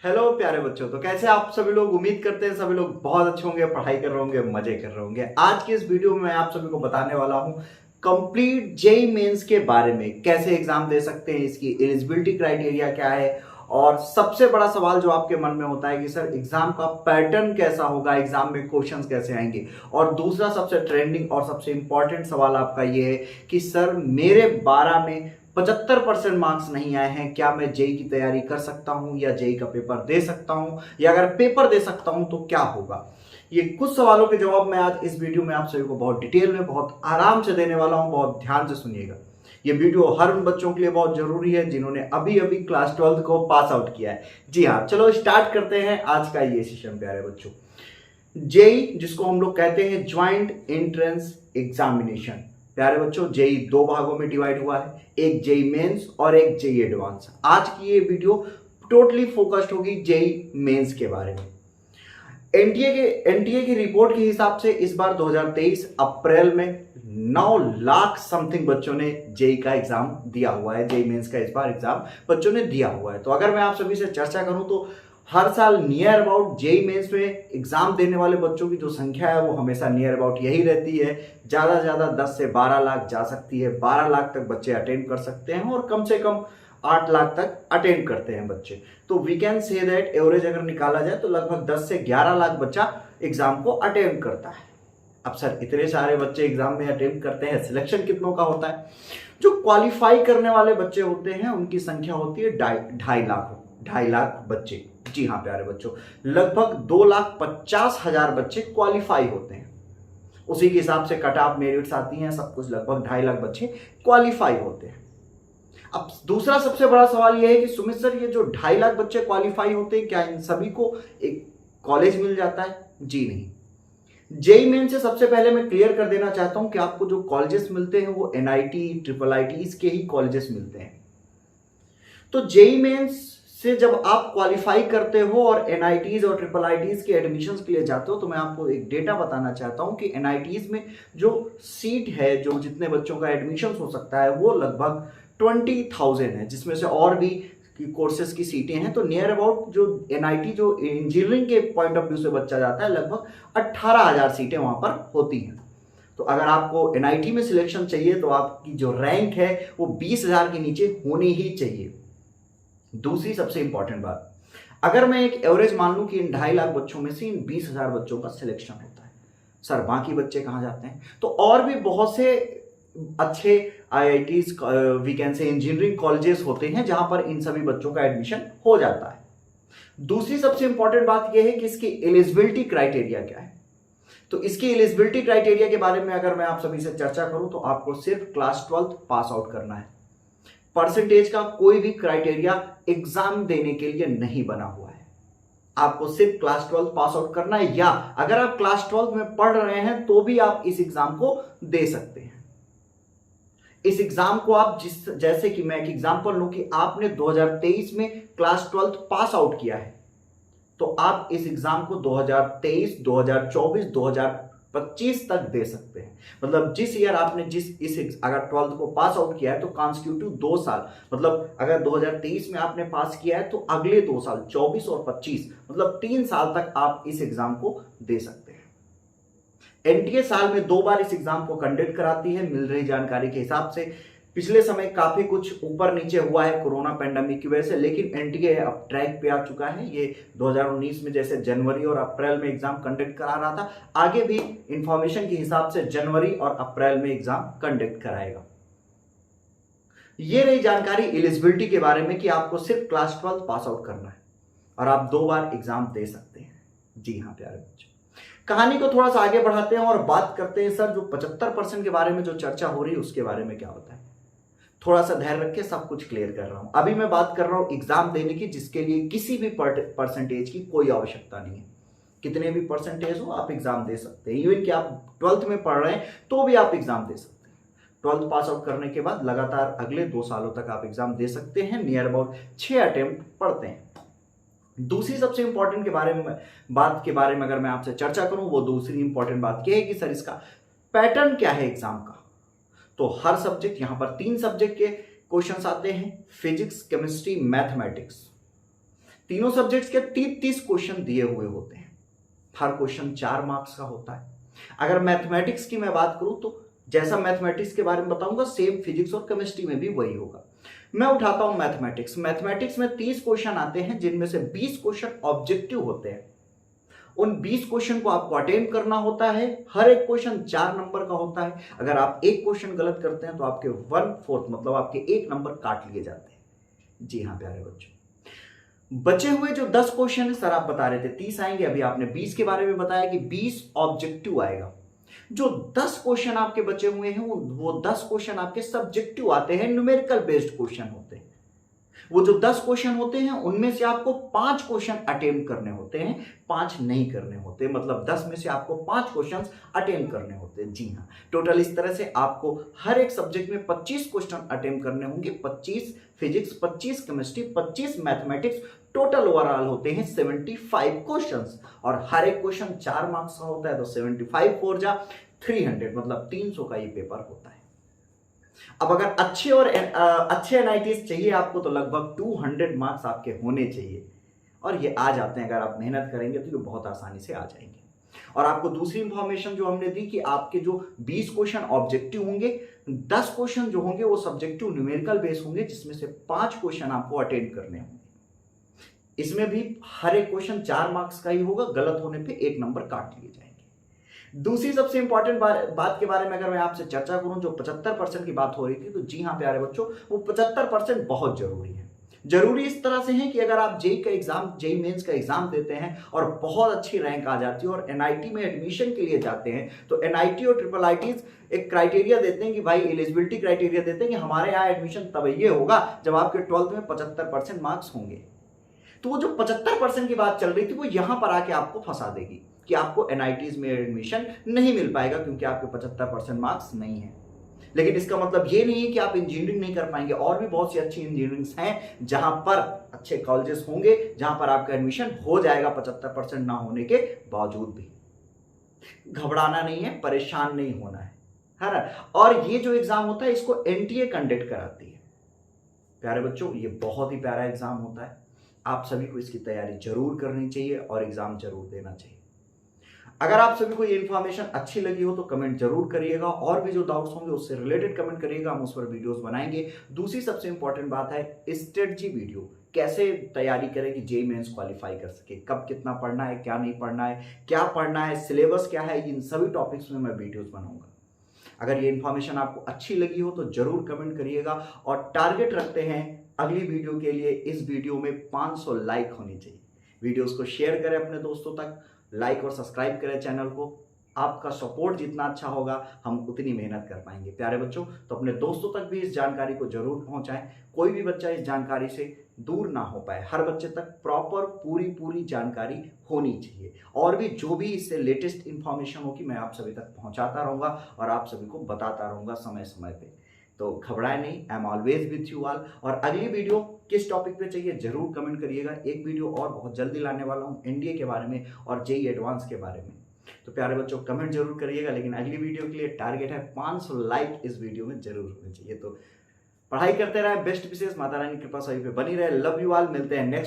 Hello प्यारे बच्चों। तो कैसे आप सभी लोग? उम्मीद करते हैं सभी लोग बहुत अच्छे होंगे, पढ़ाई कर रहे होंगे, मजे कर रहे होंगे। आज की इस वीडियो में मैं आप सभी को बताने वाला हूं कंप्लीट जेई मेंस के बारे में, कैसे एग्जाम दे सकते हैं, इसकी एलिजिबिलिटी क्राइटेरिया क्या है, और सबसे बड़ा सवाल जो आपके मन में होता है कि सर एग्जाम का पैटर्न कैसा होगा, एग्जाम में क्वेश्चंस कैसे आएंगे। और दूसरा सबसे ट्रेंडिंग और सबसे इंपॉर्टेंट सवाल आपका ये है कि सर मेरे 12 में 75% मार्क्स नहीं आए हैं, क्या मैं जेई की तैयारी कर सकता हूं या जेई का पेपर दे सकता हूं, या अगर पेपर दे सकता हूं तो क्या होगा। ये कुछ सवालों के जवाब मैं आज इस वीडियो में आप सभी को बहुत डिटेल में, बहुत आराम से देने वाला हूं। बहुत ध्यान से सुनिएगा। ये वीडियो हर उन बच्चों के लिए बहुत जरूरी है जिन्होंने अभी अभी क्लास 12 को पास आउट किया है। जी हाँ, चलो स्टार्ट करते हैं आज का ये सेशन प्यारे बच्चों। जेई जिसको हम लोग कहते हैं ज्वाइंट एंट्रेंस एग्जामिनेशन, प्यारे बच्चों जेई दो भागों में डिवाइड हुआ है, एक जेई मेंस और एक जेई एडवांस। आज की ये वीडियो टोटली फोकस्ड होगी जेई मेंस के बारे में। एनटीए की रिपोर्ट के हिसाब से इस बार 2023 अप्रैल में 9 लाख समथिंग बच्चों ने जेई का एग्जाम दिया हुआ है। जेई मेंस का इस बार एग्जाम बच्चों ने दिया हुआ है। तो अगर मैं आप सभी से चर्चा करूं तो हर साल नियर अबाउट जेई मेंस में एग्जाम देने वाले बच्चों की जो संख्या है वो हमेशा नियर अबाउट यही रहती है। ज्यादा से ज्यादा 10 से 12 लाख जा सकती है। 12 लाख तक बच्चे अटेंड कर सकते हैं और कम से कम 8 लाख तक अटेंड करते हैं बच्चे। तो we can say that average अगर निकाला जाए तो लगभग 10 से 11 लाख बच्चा एग्जाम को अटेंड करता है। अब सर इतने सारे बच्चे एग्जाम में अटेंड करते हैं, सिलेक्शन कितनों का होता है? जो क्वालिफाई करने वाले बच्चे होते हैं उनकी संख्या होती है 2.5 लाख बच्चे। जी हाँ प्यारे बच्चों, लगभग 2,50,000 बच्चे क्वालिफाई होते हैं। उसी के हिसाब से कट ऑफ मेरिट्स आती हैं, सब कुछ लगभग 2.5 लाख बच्चे क्वालिफाई होते हैं। अब दूसरा सबसे बड़ा सवाल यह है कि सुमित सर ये जो 2.5 लाख बच्चे क्वालिफाई होते हैं क्या इन सभी को एक कॉलेज मिल जाता है? जी नहीं। जेई मेन से सबसे पहले मैं क्लियर कर देना चाहता हूं कि आपको जो कॉलेजेस मिलते हैं वो एनआईटी, ट्रिपल आईटी इसके ही कॉलेजेस मिलते हैं। तो जेई मेंस से जब आप क्वालिफाई करते हो और एनआईटीज और ट्रिपल आईटीज के एडमिशंस के लिए जाते हो तो मैं आपको एक डेटा बताना चाहता हूं कि एनआईटीज में जो सीट है, जो जितने बच्चों का एडमिशन हो सकता है वो लगभग 20,000 है, जिसमें से और भी कोर्सेज की सीटें हैं। तो नियर अबाउट जो एनआईटी जो इंजीनियरिंग के पॉइंट ऑफ व्यू से बच्चा जाता है लगभग 18,000 सीटें वहां पर होती हैं। तो अगर आपको एनआईटी में सिलेक्शन चाहिए तो आपकी जो रैंक है वो 20,000 के नीचे होनी ही चाहिए। दूसरी सबसे इंपॉर्टेंट बात, अगर मैं एक एवरेज मान लूं कि इन 2.5 लाख बच्चों में से इन 20,000 बच्चों का सिलेक्शन होता है, सर बाकी बच्चे कहां जाते हैं? तो और भी बहुत से अच्छे IITs, we can say engineering colleges होते हैं जहां पर इन सभी बच्चों का एडमिशन हो जाता है। दूसरी सबसे इंपॉर्टेंट बात यह है कि इसकी एलिजिबिलिटी क्राइटेरिया क्या है। तो इसकी एलिजिबिलिटी क्राइटेरिया के बारे में अगर मैं आप सभी से चर्चा करूं तो आपको सिर्फ क्लास 12 पास आउट करना है। परसेंटेज का कोई भी क्राइटेरिया एग्जाम देने के लिए नहीं बना हुआ है। आपको सिर्फ क्लास 12 पास आउट करना है, या अगर आप क्लास 12 में पढ़ रहे हैं तो भी आप इस एग्जाम को दे सकते हैं। इस एग्जाम को आप जैसे कि मैं एक एग्जांपल लूं कि आपने 2023 में क्लास 12 पास आउट किया है तो आप इस एग्जाम को 2023, 2024, 2025 तक दे सकते हैं। मतलब जिस ईयर आपने अगर 12th को पास आउट किया है तो कॉन्सिक्यूटिव 2 साल, मतलब अगर 2023 में आपने पास किया है तो अगले 2 साल 24 और 25, मतलब 3 साल तक आप इस एग्जाम को दे सकते हैं। एनटीए साल में 2 बार इस एग्जाम को कंडक्ट कराती है। मिल रही जानकारी के हिसाब से पिछले समय काफी कुछ ऊपर नीचे हुआ है कोरोना पेंडेमिक की वजह से, लेकिन एनटीए अब ट्रैक पे आ चुका है। ये 2019 में जैसे जनवरी और अप्रैल में एग्जाम कंडक्ट करा रहा था, आगे भी इंफॉर्मेशन के हिसाब से जनवरी और अप्रैल में एग्जाम कंडक्ट कराएगा। ये रही जानकारी एलिजिबिलिटी के बारे में कि आपको सिर्फ क्लास 12 पास आउट करना है और आप 2 बार एग्जाम दे सकते हैं। जी हाँ प्यारे बच्चे, कहानी को थोड़ा सा आगे बढ़ाते हैं और बात करते हैं सर जो 75% के बारे में जो चर्चा हो रही है उसके बारे में क्या होता है। थोड़ा सा धैर्य रख के सब कुछ क्लियर कर रहा हूं। अभी मैं बात कर रहा हूं एग्जाम देने की जिसके लिए किसी भी परसेंटेज की कोई आवश्यकता नहीं है। कितने भी परसेंटेज हो आप एग्जाम दे सकते हैं। इवन कि आप 12th में पढ़ रहे हैं तो भी आप एग्जाम दे सकते हैं। 12th पास आउट करने के बाद लगातार अगले 2 सालों तक आप एग्जाम दे सकते हैं। नियर अबाउट 6 अटेम्प्ट पढ़ते हैं। दूसरी सबसे इंपॉर्टेंट बात के बारे में अगर मैं आपसे चर्चा करूं, वो दूसरी इंपॉर्टेंट बात यह है कि सर इसका पैटर्न क्या है एग्जाम का। तो हर सब्जेक्ट, यहां पर 3 सब्जेक्ट के क्वेश्चंस आते हैं, फिजिक्स, केमिस्ट्री, मैथमेटिक्स। तीनों सब्जेक्ट्स के 30-30 क्वेश्चन दिए हुए होते हैं। हर क्वेश्चन 4 मार्क्स का होता है। अगर मैथमेटिक्स की मैं बात करूं तो जैसा मैथमेटिक्स के बारे में बताऊंगा सेम फिजिक्स और केमिस्ट्री में भी वही होगा। मैं उठाता हूं मैथमेटिक्स। मैथमेटिक्स में 30 क्वेश्चन आते हैं जिनमें से 20 क्वेश्चन ऑब्जेक्टिव होते हैं। उन 20 क्वेश्चन को आपको अटेम्प्ट करना होता है। हर एक क्वेश्चन 4 नंबर का होता है। अगर आप एक क्वेश्चन गलत करते हैं तो आपके 1/4 मतलब आपके 1 नंबर काट लिए जाते हैं। जी हाँ प्यारे बच्चों, बचे हुए जो 10 क्वेश्चन है, सर आप बता रहे थे 30 आएंगे, अभी आपने 20 के बारे में बताया कि 20 ऑब्जेक्टिव आएगा। जो 10 क्वेश्चन आपके बचे हुए हैं वो 10 क्वेश्चन आपके सब्जेक्टिव आते हैं, न्यूमेरिकल बेस्ड क्वेश्चन होते हैं। वो जो 10 क्वेश्चन होते हैं उनमें से आपको 5 क्वेश्चन अटेम्प्ट करने होते हैं, 5 नहीं करने होते। मतलब 10 में से आपको 5 क्वेश्चन अटेम्प्ट करने होते हैं। जी हाँ, टोटल इस तरह से आपको हर एक सब्जेक्ट में 25 क्वेश्चन अटेम्प्ट करने होंगे। 25 physics, 25 chemistry, 25 mathematics, total overall होते हैं 75 क्वेश्चंस। और हर एक क्वेश्चन 4 मार्क्स का होता है, तो 75 4 जा 300 मतलब 300 का ये पेपर होता है। अब अगर अच्छे एनआईटीज चाहिए आपको तो लगभग 200 मार्क्स आपके होने चाहिए, और ये आ जाते हैं। अगर आप मेहनत करेंगे तो ये बहुत आसानी से आ जाएंगे। और आपको दूसरी इंफॉर्मेशन जो हमने दी कि आपके जो 20 क्वेश्चन ऑब्जेक्टिव होंगे, 10 क्वेश्चन जो होंगे वो सब्जेक्टिव न्यूमेरिकल बेस होंगे, जिसमें से 5 क्वेश्चन आपको अटेंड करने होंगे। इसमें भी हर एक क्वेश्चन 4 मार्क्स का ही होगा, गलत होने पे 1 नंबर काट लिए जाएंगे। दूसरी सबसे इंपॉर्टेंट बात के बारे में अगर मैं आपसे चर्चा करूं, जो 75% की बात हो रही थी, तो जी हां प्यारे बच्चों, वो 75% बहुत जरूरी है। जरूरी इस तरह से है कि अगर आप जेई का एग्जाम, जेई मेंस का एग्जाम देते हैं और बहुत अच्छी रैंक आ जाती है और एनआईटी में एडमिशन के लिए जाते हैं, तो एनआईटी और ट्रिपल आईटीज एक क्राइटेरिया देते हैं कि भाई एलिजिबिलिटी क्राइटेरिया देते हैं कि हमारे यहाँ एडमिशन तब ये होगा जब आपके 12th में 75% मार्क्स होंगे। तो वो जो 75% की बात चल रही थी वो यहां पर आके आपको फंसा देगी कि आपको एनआईटीज में एडमिशन नहीं मिल पाएगा क्योंकि आपके 75% मार्क्स नहीं है। लेकिन इसका मतलब ये नहीं है कि आप इंजीनियरिंग नहीं कर पाएंगे। और भी बहुत सी अच्छी इंजीनियरिंग्स हैं जहां पर अच्छे कॉलेजेस होंगे, जहां पर आपका एडमिशन हो जाएगा 75% ना होने के बावजूद भी। घबराना नहीं है, परेशान नहीं होना है ना। और ये जो एग्जाम होता है इसको एनटीए कंडक्ट कराती है। प्यारे बच्चों, ये बहुत ही प्यारा एग्जाम होता है। आप सभी को इसकी तैयारी जरूर करनी चाहिए और एग्जाम जरूर देना चाहिए। अगर आप सभी को ये इन्फॉर्मेशन अच्छी लगी हो तो कमेंट जरूर करिएगा, और भी जो डाउट्स होंगे उससे रिलेटेड कमेंट करिएगा, हम उस पर वीडियोस बनाएंगे। दूसरी सबसे इंपॉर्टेंट बात है स्ट्रेटजी वीडियो, कैसे तैयारी करें कि जेईई मेंस क्वालिफाई कर सके, कब कितना पढ़ना है, क्या नहीं पढ़ना है, क्या पढ़ना है, सिलेबस क्या है, इन सभी टॉपिक्स में मैं वीडियोस बनाऊंगा। अगर ये इन्फॉर्मेशन आपको अच्छी लगी हो तो जरूर कमेंट करिएगा, और टारगेट रखते हैं अगली वीडियो के लिए, इस वीडियो में 500 लाइक होनी चाहिए। वीडियोस को शेयर करें अपने दोस्तों तक, लाइक और सब्सक्राइब करें चैनल को। आपका सपोर्ट जितना अच्छा होगा हम उतनी मेहनत कर पाएंगे। प्यारे बच्चों, तो अपने दोस्तों तक भी इस जानकारी को जरूर पहुंचाएं। कोई भी बच्चा इस जानकारी से दूर ना हो पाए, हर बच्चे तक प्रॉपर पूरी जानकारी होनी चाहिए। और भी जो भी इससे लेटेस्ट इंफॉर्मेशन होगी मैं आप सभी तक पहुंचाता रहूंगा और आप सभी को बताता रहूंगा समय समय पे। तो घबराए नहीं, I am always with you all. और अगली वीडियो किस टॉपिक पे चाहिए जरूर कमेंट करिएगा। एक वीडियो और बहुत जल्दी लाने वाला हूँ एनडीए के बारे में और जेईई एडवांस के बारे में। तो प्यारे बच्चों कमेंट जरूर करिएगा, लेकिन अगली वीडियो के लिए टारगेट है 500 लाइक इस वीडियो में जरूर होने चाहिए। तो पढ़ाई करते रहे, बेस्ट विशेष, माता रानी की कृपा सभी पे बनी रहे। लव यू ऑल, मिलते हैं नेक्स्ट